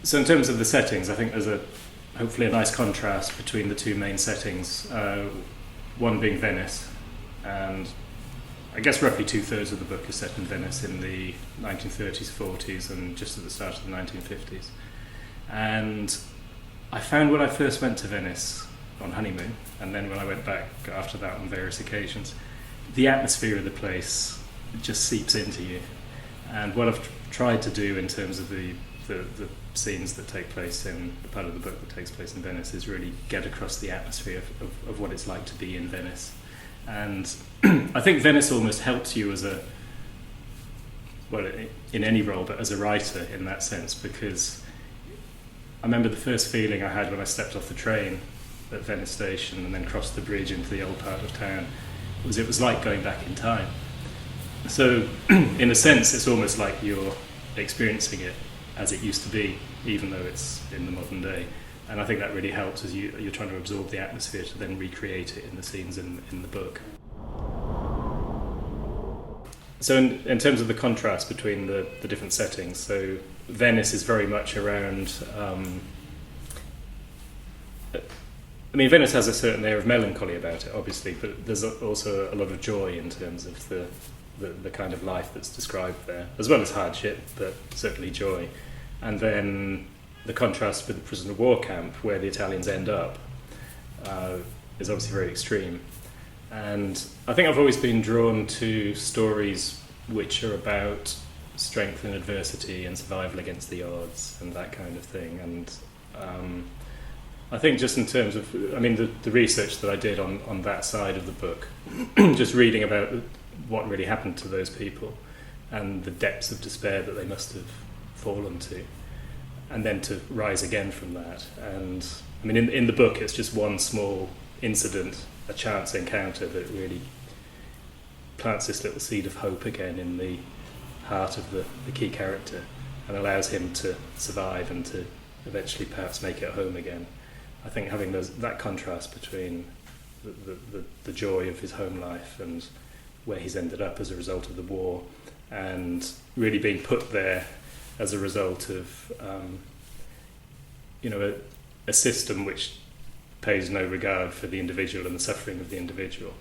So in terms of the settings, I think there's hopefully a nice contrast between the two main settings. One being Venice, and I guess roughly 2/3 of the book is set in Venice in the 1930s, 40s, and just at the start of the 1950s. And I found when I first went to Venice on honeymoon, and then when I went back after that on various occasions, the atmosphere of the place just seeps into you. And what I've tried to do in terms of the scenes that take place in the part of the book that takes place in Venice is really get across the atmosphere of what it's like to be in Venice. And I think Venice almost helps you as in any role, but as a writer in that sense, because I remember the first feeling I had when I stepped off the train at Venice Station and then crossed the bridge into the old part of town it was like going back in time. So in a sense, it's almost like you're experiencing it as it used to be, even though it's in the modern day. And I think that really helps as you're trying to absorb the atmosphere to then recreate it in the scenes in the book. So in terms of the contrast between the different settings, so Venice is very much around... Venice has a certain air of melancholy about it, obviously, but there's also a lot of joy in terms of the kind of life that's described there, as well as hardship, but certainly joy. And then the contrast with the prisoner of war camp, where the Italians end up, is obviously very extreme. And I think I've always been drawn to stories which are about strength in adversity and survival against the odds and that kind of thing. And I think just in terms of, the research that I did on that side of the book, just reading about what really happened to those people and the depths of despair that they must have fallen to, and then to rise again from that. And in the book it's just one small incident, a chance encounter, that really plants this little seed of hope again in the heart of the key character and allows him to survive and to eventually perhaps make it home again. I think having that contrast between the joy of his home life and where he's ended up as a result of the war, and really being put there as a result of a system which pays no regard for the individual and the suffering of the individual.